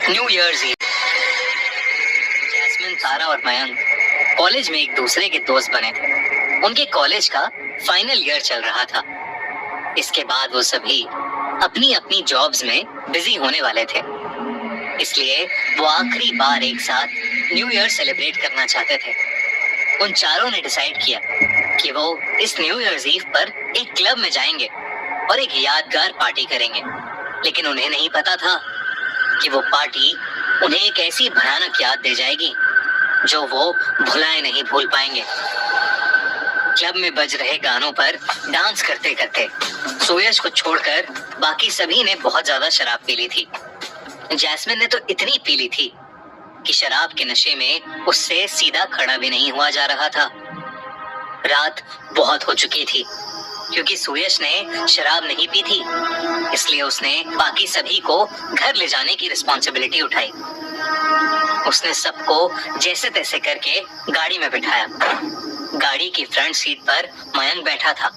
New year's eve. Jasmine, Tara और Mayank college में एक दूसरे के दोस्त बने थे। उनके कॉलेज का फाइनल ईयर चल रहा था। इसके बाद वो सभी अपनी अपनी जॉब्स में बिजी होने वाले थे, इसलिए वो आखिरी बार एक साथ न्यू ईयर सेलिब्रेट करना चाहते थे। उन चारों ने डिसाइड किया कि वो इस न्यू ईयर्स ईव पर एक क्लब में जाएंगे और एक यादगार पार्टी करेंगे। लेकिन उन्हें नहीं पता था कि वो पार्टी उन्हें एक ऐसी भयानक याद दे जाएगी जो वो भुलाए नहीं भूल पाएंगे। क्लब में बज रहे गानों पर डांस करते करते सुयश को छोड़कर बाकी सभी ने बहुत ज्यादा शराब पी ली थी। जैस्मिन ने तो इतनी पी ली थी कि शराब के नशे में उससे सीधा खड़ा भी नहीं हुआ जा रहा था। रात बहुत हो चुकी थी। क्योंकि सुयश ने शराब नहीं पी थी, इसलिए उसने बाकी सभी को घर ले जाने की रिस्पॉन्सिबिलिटी उठाई। उसने सबको जैसे तैसे करके गाड़ी में बिठाया। गाड़ी की फ्रंट सीट पर मयंक बैठा था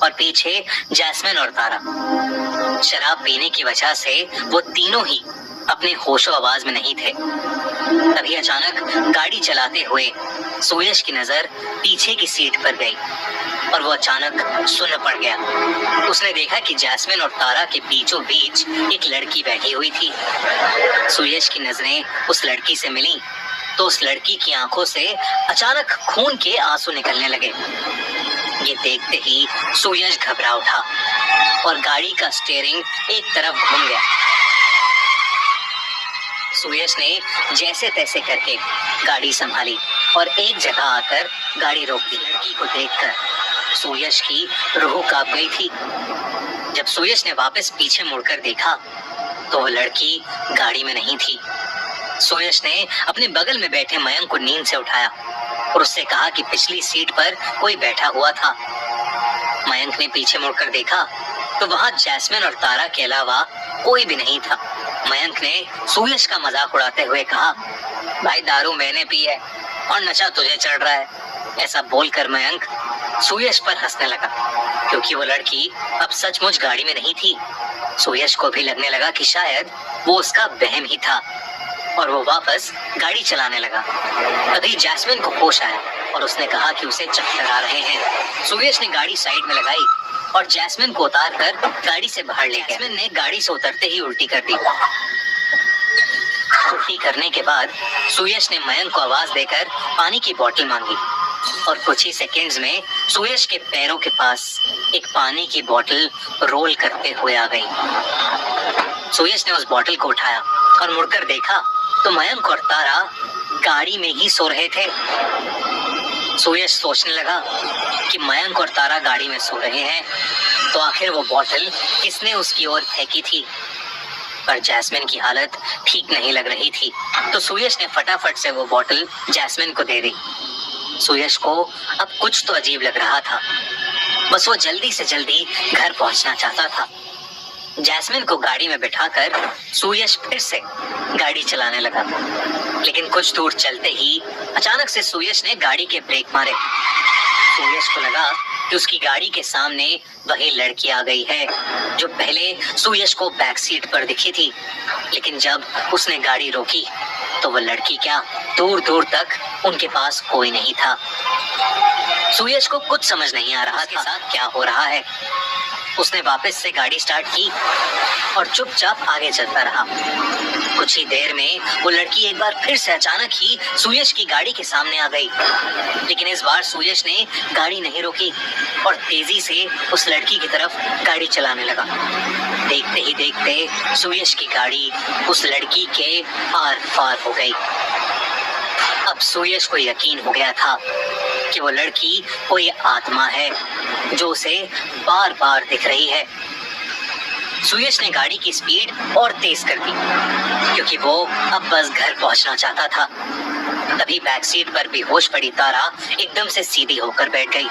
और पीछे जैस्मिन और तारा। शराब पीने की वजह से वो तीनों ही अपने होशो आवाज में नहीं थे। तभी अचानक गाड़ी चलाते हुए सुयश की नजर पीछे की सीट पर गई और वो अचानक सुन्न पड़ गया। उसने देखा कि जैस्मिन और तारा के बीचों बीच एक लड़की बैठी हुई थी। सुयश की नजरें उस लड़की से मिली तो उस लड़की की आंखों से अचानक खून के आंसू निकलने लगे। ये देखते ही सुयश घबरा उठा और गाड़ी का स्टीयरिंग एक तरफ घूम गया। सुयश ने जैसे तैसे करके गाड़ी संभाली और एक जगह आकर गाड़ी रोक दी। लड़की को देखकर सुयश की रूह कांप गई थी। जब सुयश ने वापस पीछे मुड़कर देखा तो वो लड़की गाड़ी में नहीं थी। सुयश ने अपने बगल में बैठे मयंक को नींद से उठाया और उससे कहा कि पिछली सीट पर कोई बैठा हुआ था। मयंक ने पीछे मुड़कर देखा तो वहां जैस्मिन और तारा के अलावा कोई भी नहीं था। मयंक ने सुयश का मजाक उड़ाते हुए कहा, भाई दारू मैंने पी है और नशा तुझे चढ़ रहा है। ऐसा बोलकर मयंक सुयश पर हंसने लगा, क्योंकि वो लड़की अब सचमुच गाड़ी में नहीं थी। सुयश को भी लगने लगा कि शायद वो उसका वहम ही था और वो वापस गाड़ी चलाने लगा। तभी जैस्मिन को होश आया और उसने कहा कि उसे चक्कर आ रहे हैं। सुयश ने गाड़ी साइड में लगाई और जैस्मिन को उतार कर गाड़ी से बाहर ले गया। जैस्मिन ने गाड़ी से उतरते ही उल्टी कर दी। उल्टी करने के बाद सुयश ने मयंक को आवाज देकर पानी की बोतल मांगी और कुछ ही सेकंड्स में सुयश के पैरों के पास एक पानी की बोतल रोल करते हुए आ गई। सुयश ने उस बोतल को उठाया और मुड़कर देखा तो मयंक और तारा गाड़ी में ही सो रहे थे। सुयश सोचने लगा कि मयंक और तारा गाड़ी में सो रहे हैं तो आखिर वो बोतल किसने उसकी ओर फेंकी थी। पर जैस्मिन की हालत ठीक नहीं लग रही थी तो सुयश ने फटाफट से वो बोतल जैस्मिन को दे दी। सुयश को अब कुछ तो अजीब लग रहा था। बस वो जल्दी से जल्दी घर पहुंचना चाहता था। जैस्मिन को गाड़ी में बिठाकर सुयश फिर से गाड़ी चलाने लगा, लेकिन कुछ दूर चलते ही अचानक से सुयश ने गाड़ी के ब्रेक मारे। सुयश को लगा कि उसकी गाड़ी के सामने वही लड़की आ गई है जो पहले सुयश को बैक सीट पर दिखी थी। लेकिन जब उसने गाड़ी रोकी तो वो लड़की क्या, दूर दूर तक उनके पास कोई नहीं था। सुयश को कुछ समझ नहीं आ रहा था साथ क्या हो रहा है। उसने वापस से गाड़ी स्टार्ट की और चुपचाप आगे चलता रहा। कुछ ही देर में वो लड़की एक बार फिर से अचानक ही सुयश की गाड़ी के सामने आ गई, लेकिन इस बार सुयश ने गाड़ी नहीं रोकी और तेजी से उस लड़की की तरफ गाड़ी चलाने लगा। देखते ही देखते सुयश की गाड़ी उस लड़की के आर पार हो गई। अब सुयश को यकीन हो गया था कि वो लड़की कोई आत्मा है जो उसे बार बार दिख रही है। सुयश ने गाड़ी की स्पीड और तेज कर दी क्योंकि वो अब बस घर पहुंचना चाहता था। तभी बैक सीट पर बेहोश पड़ी तारा एकदम से सीधी होकर बैठ गई।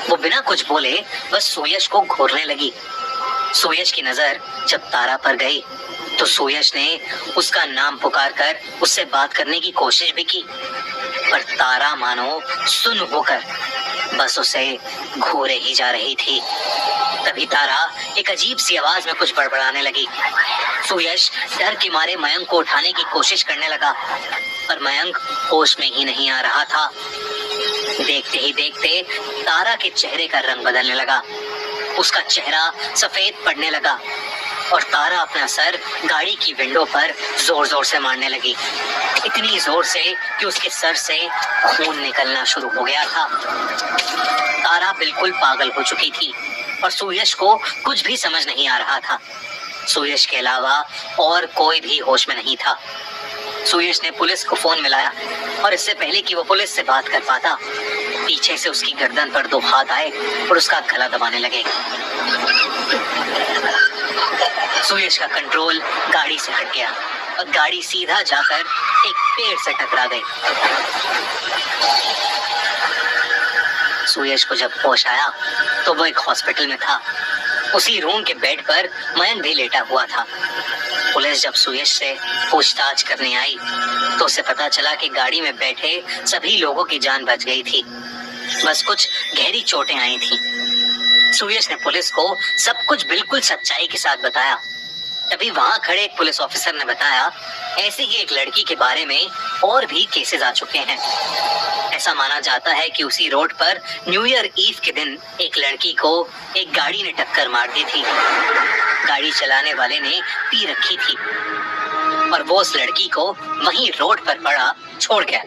वो बिना कुछ बोले बस सुयश को घूरने लगी। सुयश की नजर जब तारा पर गई तो सुयश ने उसका नाम पुकार कर उससे बात करने की कोशिश भी की, पर तारा मानो सुन्न होकर बस उसे घूरे ही जा रही थी। तभी तारा एक अजीब सी आवाज में कुछ बड़बड़ाने लगी। सुयश डर के मारे मयंक को उठाने की कोशिश करने लगा, पर मयंक होश में ही नहीं आ रहा था। देखते ही देखते तारा के चेहरे का रंग बदलने लगा। उसका चेहरा सफेद पड़ने लगा और तारा अपना सर गाड़ी की विंडो पर जोर जोर से मारने लगी, इतनी जोर से कि उसके सर से खून निकलना शुरू हो गया था। तारा बिल्कुल पागल हो चुकी थी और सुयश को कुछ भी समझ नहीं आ रहा था। सुयश के अलावा और कोई भी होश में नहीं था। सुयश ने पुलिस को फोन मिलाया और इससे पहले कि वो पुलिस से बात कर पाता, पीछे से उसकी गर्दन पर 2 हाथ आए और उसका गला दबाने लगे। सुयश का कंट्रोल गाड़ी से हट गया और गाड़ी सीधा जाकर एक पेड़ से टकरा गई। सुयश को जब होश आया तो वो एक हॉस्पिटल में था। उसी रूम के बेड पर मयंक भी लेटा हुआ था। पुलिस जब सुयश से पूछताछ करने आई तो उसे पता चला कि गाड़ी में बैठे सभी लोगों की जान बच गई थी, बस कुछ गहरी चोटें आई थी। सुयश ने पुलिस को सब कुछ बिल्कुल सच्चाई के साथ बताया। तभी वहां खड़े एक पुलिस ऑफिसर ने बताया, ऐसे ही एक लड़की के बारे में और भी केसेस आ चुके हैं। ऐसा माना जाता है कि उसी रोड पर न्यू ईयर ईव के दिन एक लड़की को एक गाड़ी ने टक्कर मार दी थी। गाड़ी चलाने वाले ने पी रखी थी और वो उस लड़की को वहीं रोड पर पड़ा छोड़ गया।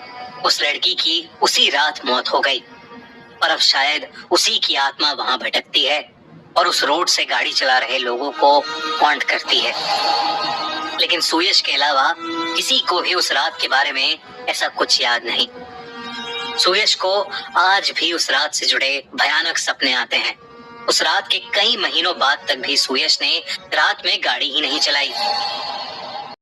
उस लड़की की उसी रात मौत हो गई और अब शायद उसी की आत्मा वहां भटकती है और उस रोड से गाड़ी चला रहे लोगों को हॉन्ट करती है। लेकिन सुयश के अलावा किसी को भी उस रात के बारे में ऐसा कुछ याद नहीं। सुयश को आज भी उस रात से जुड़े भयानक सपने आते हैं। उस रात के कई महीनों बाद तक भी सुयश ने रात में गाड़ी ही नहीं चलाई।